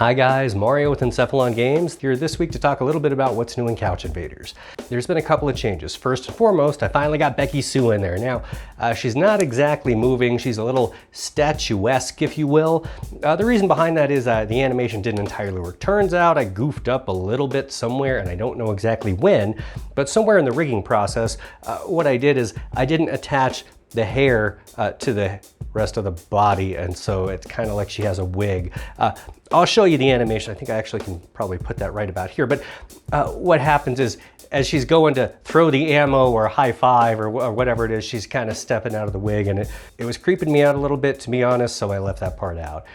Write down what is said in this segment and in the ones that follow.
Hi guys, Mario with Encephalon Games here this week to talk a little bit about what's new in Couch Invaders. There's been a couple of changes. First and foremost, I finally got Becky Sue in there. Now, she's not exactly moving. She's a little statuesque, if you will. The reason behind that is the animation didn't entirely work. Turns out I goofed up a little bit somewhere, and I don't know exactly when, but somewhere in the rigging process, what I did is I didn't attach the hair to the rest of the body, and so it's kind of like she has a wig. I'll show you the animation. I think I actually can probably put that right about here, but what happens is as she's going to throw the ammo or high five or whatever it is, she's kind of stepping out of the wig, and it was creeping me out a little bit, to be honest, so I left that part out.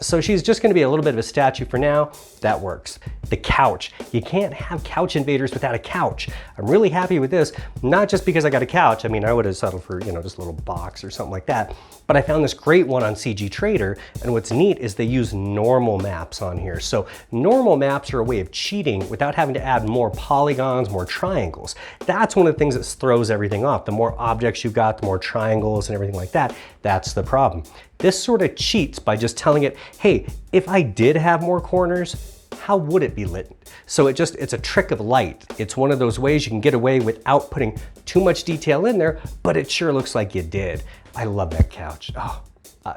So she's just gonna be a little bit of a statue for now. That works. The couch. You can't have Couch Invaders without a couch. I'm really happy with this, not just because I got a couch. I mean, I would have settled for, just a little box or something like that, but I found this great one on CG Trader, and what's neat is they use normal maps on here. So normal maps are a way of cheating without having to add more polygons, more triangles. That's one of the things that throws everything off. The more objects you've got, the more triangles and everything like that. That's the problem. This sort of cheats by just telling it, hey, if I did have more corners, how would it be lit? So it's a trick of light. It's one of those ways you can get away without putting too much detail in there, but it sure looks like you did. I love that couch. Oh.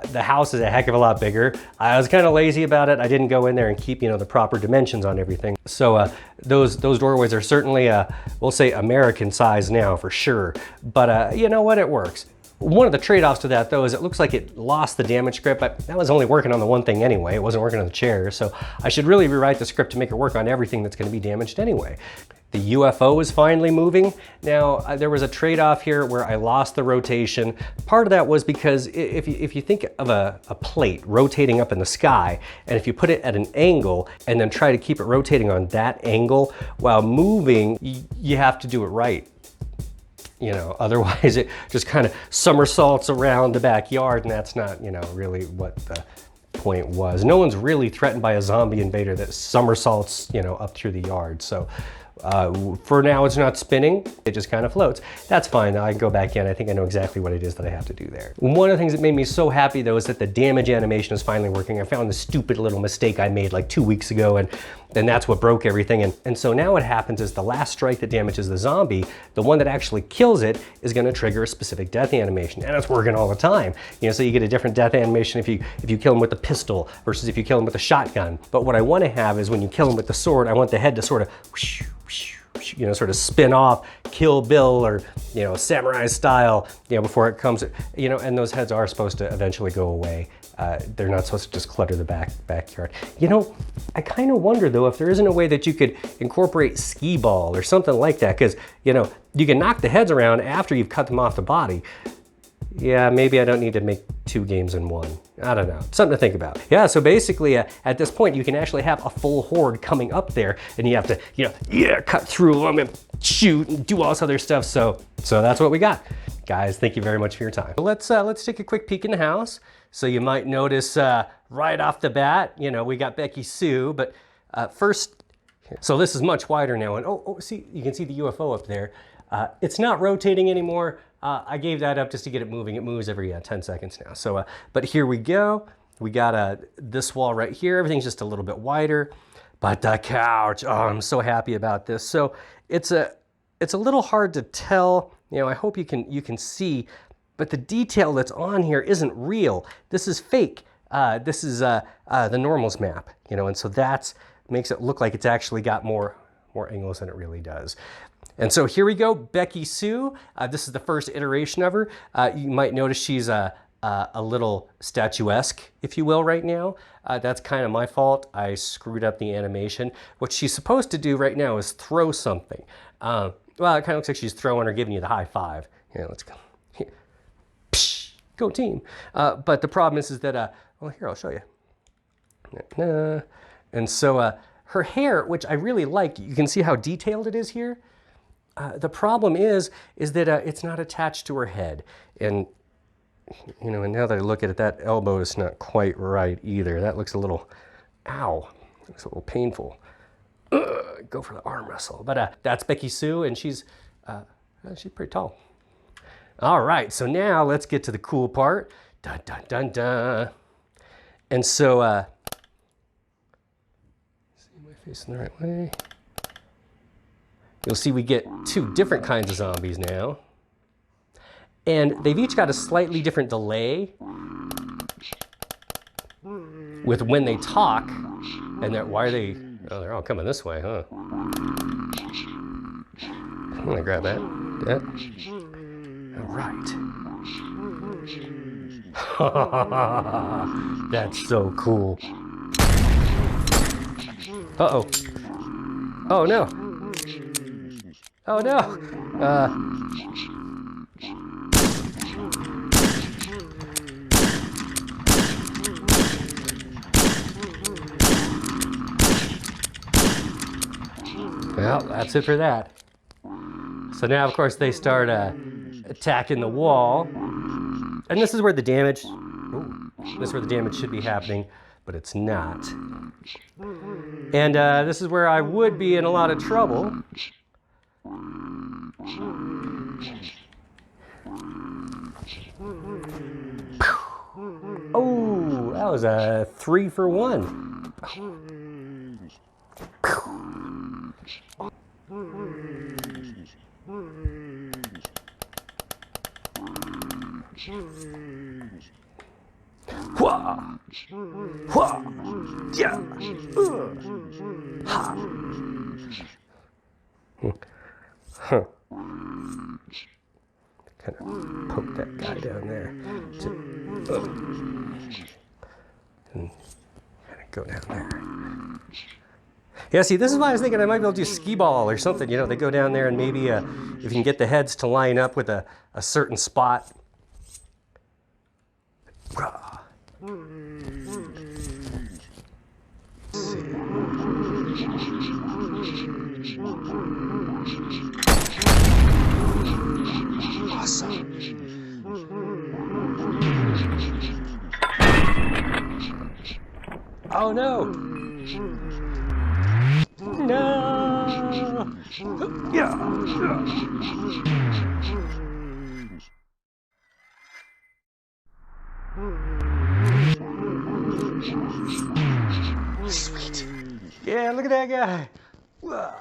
The house is a heck of a lot bigger. I was kind of lazy about it. I didn't go in there and keep, the proper dimensions on everything. So those doorways are certainly, we'll say American size now for sure. But you know what, it works. One of the trade-offs to that though is it looks like it lost the damage script, but that was only working on the one thing anyway. It wasn't working on the chair. So I should really rewrite the script to make it work on everything that's going to be damaged anyway. The UFO is finally moving. Now, there was a trade-off here where I lost the rotation. Part of that was because if you think of a plate rotating up in the sky, and if you put it at an angle and then try to keep it rotating on that angle while moving, you have to do it right. Otherwise it just kind of somersaults around the backyard, and that's not, really what the point was. No one's really threatened by a zombie invader that somersaults, up through the yard. So for now, it's not spinning. It just kind of floats. That's fine. I can go back in. I think I know exactly what it is that I have to do there. One of the things that made me so happy though is that the damage animation is finally working. I found the stupid little mistake I made like 2 weeks ago, and that's what broke everything. And so now what happens is the last strike that damages the zombie, the one that actually kills it, is going to trigger a specific death animation, and it's working all the time. So you get a different death animation if you kill him with a pistol versus if you kill him with a shotgun. But what I want to have is when you kill him with the sword, I want the head to sort of whoosh, sort of spin off, Kill Bill or, samurai style, before it comes, and those heads are supposed to eventually go away. They're not supposed to just clutter the backyard. I kind of wonder though if there isn't a way that you could incorporate skee ball or something like that, because, you can knock the heads around after you've cut them off the body. Yeah, maybe I don't need to make 2 games in one. I don't know, something to think about. Yeah, so basically at this point you can actually have a full horde coming up there, and you have to, cut through them and shoot and do all this other stuff. So that's what we got. Guys, thank you very much for your time. Let's take a quick peek in the house. So you might notice right off the bat, we got Becky Sue, but first, so this is much wider now, and see, you can see the UFO up there. It's not rotating anymore. I gave that up just to get it moving. It moves every 10 seconds now. So, but here we go. We got this wall right here. Everything's just a little bit wider, but the couch, oh, I'm so happy about this. So it's a little hard to tell. I hope you can see, but the detail that's on here isn't real. This is fake. This is the normals map, and so that makes it look like it's actually got more angles than it really does. And so here we go, Becky Sue. This is the first iteration of her. You might notice she's a little statuesque, if you will, right now. That's kind of my fault. I screwed up the animation. What she's supposed to do right now is throw something. Well, it kind of looks like she's throwing or giving you the high five. Let's go. Here. Psh, go team. But the problem is that, well, here, I'll show you. And so her hair, which I really like, you can see how detailed it is here. The problem is that it's not attached to her head. And, and now that I look at it, that elbow is not quite right either. That looks a little, ow, looks a little painful. Go for the arm wrestle. But that's Becky Sue, and she's pretty tall. All right, so now let's get to the cool part. Dun, dun, dun, dun. And so Facing the right way. You'll see we get two different kinds of zombies now. And they've each got a slightly different delay with when they talk. And why are they, oh, they're all coming this way, huh? I'm gonna grab that. All right. That's so cool. Uh-oh. Oh no. Oh no. Well, that's it for that. So now, of course, they start attacking the wall. And this is where the damage, this is where the damage should be happening, but it's not. And this is where I would be in a lot of trouble. Oh, that was a 3 for 1. Hua! Hua! Yeah! Ha! Huh. Kind of poke that guy down there. And kind of go down there. Yeah, see, this is why I was thinking I might be able to do skee ball or something. You know, they go down there and maybe if you can get the heads to line up with a certain spot. Awesome. Oh no! No! Yeah! Sweet. Yeah, look at that guy. Whoa.